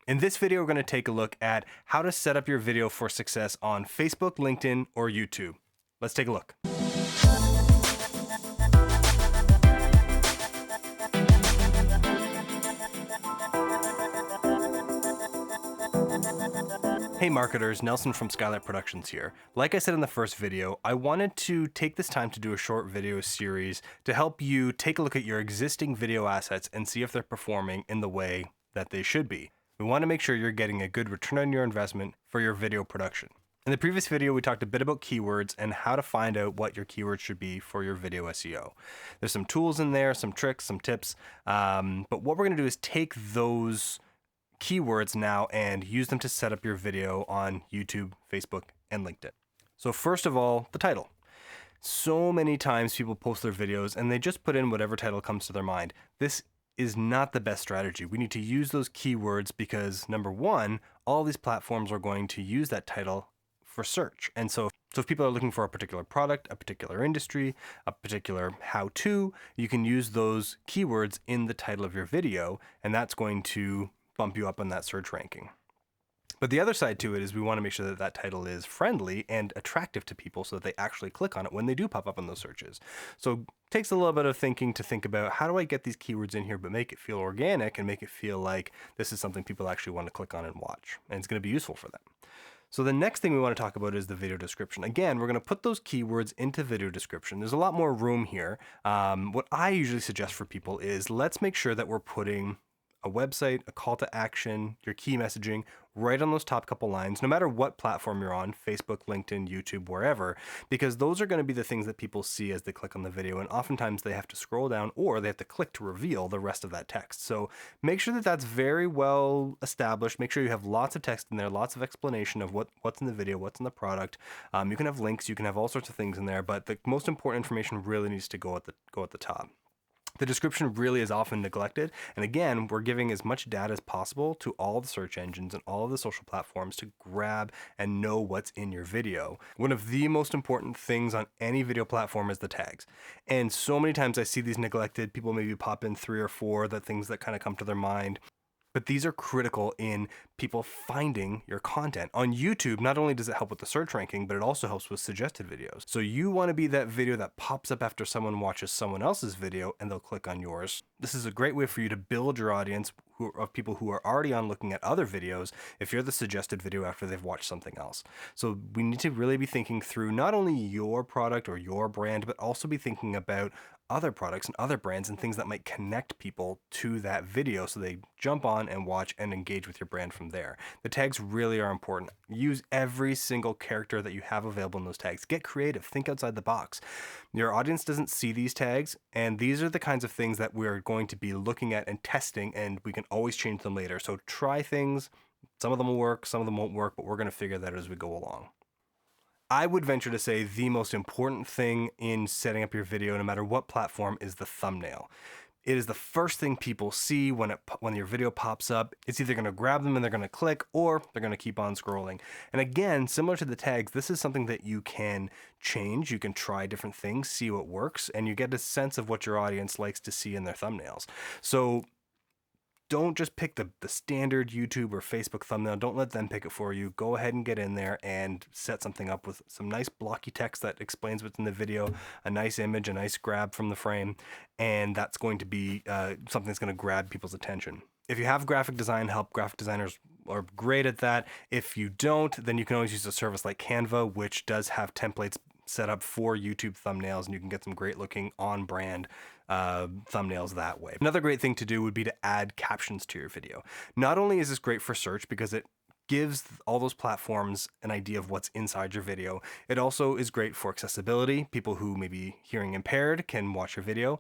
In this video, we're going to take a look at how to set up your video for success on Facebook, LinkedIn, or YouTube. Let's take a look. Hey marketers, Nelson from Skylight Productions here. Like I said in the first video, I wanted to take this time to do a short video series to help you take a look at your existing video assets and see if they're performing in the way that they should be. We want to make sure you're getting a good return on your investment for your video production. In the previous video, we talked a bit about keywords and how to find out what your keywords should be for your video SEO. There's some tools in there, some tricks, some tips, but what we're going to do is take those keywords now and use them to set up your video on YouTube, Facebook, and LinkedIn. So first of all, the title. So many times people post their videos and they just put in whatever title comes to their mind. This is not the best strategy. We need to use those keywords because number one, all these platforms are going to use that title for search. And so if people are looking for a particular product, a particular industry, a particular how-to, you can use those keywords in the title of your video, and that's going to bump you up on that search ranking. But the other side to it is we want to make sure that that title is friendly and attractive to people so that they actually click on it when they do pop up in those searches. So it takes a little bit of thinking to think about how do I get these keywords in here but make it feel organic and make it feel like this is something people actually want to click on and watch, and it's going to be useful for them. So the next thing we want to talk about is the video description. Again, we're going to put those keywords into video description. There's a lot more room here. What I usually suggest for people is let's make sure that we're putting a website, a call to action, your key messaging right on those top couple lines, no matter what platform you're on, Facebook, LinkedIn, YouTube, wherever, because those are going to be the things that people see as they click on the video. And oftentimes they have to scroll down or they have to click to reveal the rest of that text. So make sure that that's very well established. Make sure you have lots of text in there, lots of explanation of what's in the video, what's in the product. You can have links, you can have all sorts of things in there, but the most important information really needs to go at the top. The description really is often neglected. And again, we're giving as much data as possible to all the search engines and all of the social platforms to grab and know what's in your video. One of the most important things on any video platform is the tags. And so many times I see these neglected. People maybe pop in 3 or 4, the things that kind of come to their mind. But these are critical in people finding your content. On YouTube, not only does it help with the search ranking, but it also helps with suggested videos. So you want to be that video that pops up after someone watches someone else's video and they'll click on yours. This is a great way for you to build your audience of people who are already on looking at other videos if you're the suggested video after they've watched something else. So we need to really be thinking through not only your product or your brand, but also be thinking about other products and other brands and things that might connect people to that video so they jump on and watch and engage with your brand from there. The tags really are important. Use every single character that you have available in those tags. Get creative. Think outside the box. Your audience doesn't see these tags, and these are the kinds of things that we're going to be looking at and testing, and we can always change them later. So try things. Some of them will work, some of them won't work, but we're going to figure that out as we go along. I would venture to say the most important thing in setting up your video, no matter what platform, is the thumbnail. It is the first thing people see when your video pops up. It's either going to grab them and they're going to click, or they're going to keep on scrolling. And again, similar to the tags, this is something that you can change. You can try different things, see what works, and you get a sense of what your audience likes to see in their thumbnails. So don't just pick the standard YouTube or Facebook thumbnail. Don't let them pick it for you. Go ahead and get in there and set something up with some nice blocky text that explains what's in the video, a nice image, a nice grab from the frame, and that's going to be something that's going to grab people's attention. If you have graphic design help, graphic designers are great at that. If you don't, then you can always use a service like Canva, which does have templates set up for YouTube thumbnails, and you can get some great looking on-brand thumbnails that way. Another great thing to do would be to add captions to your video. Not only is this great for search because it gives all those platforms an idea of what's inside your video, it also is great for accessibility. People who may be hearing impaired can watch your video.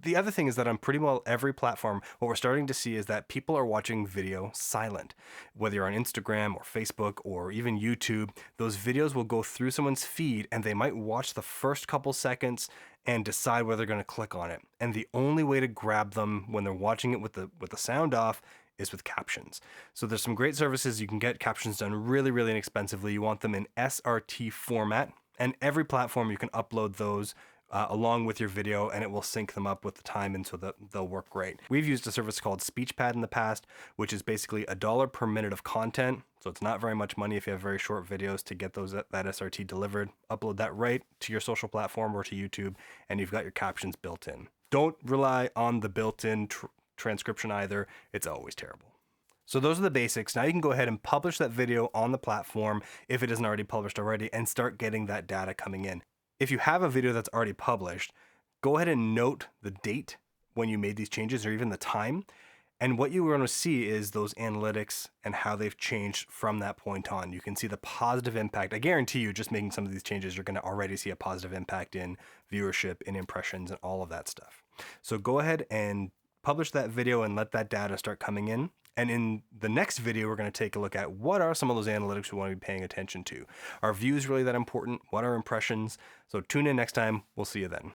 The other thing is that on pretty well every platform, what we're starting to see is that people are watching video silent. Whether you're on Instagram or Facebook or even YouTube, those videos will go through someone's feed and they might watch the first couple seconds and decide whether they're going to click on it. And the only way to grab them when they're watching it with the sound off is with captions. So there's some great services. You can get captions done really, really inexpensively. You want them in SRT format, and every platform you can upload those along with your video, and it will sync them up with the time, and so that they'll work great. We've used a service called SpeechPad in the past, which is basically $1 per minute of content. So it's not very much money if you have very short videos to get that SRT delivered. Upload that right to your social platform or to YouTube, and you've got your captions built in. Don't rely on the built-in transcription either. It's always terrible. So those are the basics. Now you can go ahead and publish that video on the platform if it isn't already published already, and start getting that data coming in. If you have a video that's already published, go ahead and note the date when you made these changes, or even the time. And what you want to see is those analytics and how they've changed from that point on. You can see the positive impact. I guarantee you, just making some of these changes, you're going to already see a positive impact in viewership, in impressions, and all of that stuff. So go ahead and publish that video and let that data start coming in. And in the next video, we're going to take a look at what are some of those analytics we want to be paying attention to. Are views really that important? What are impressions? So tune in next time. We'll see you then.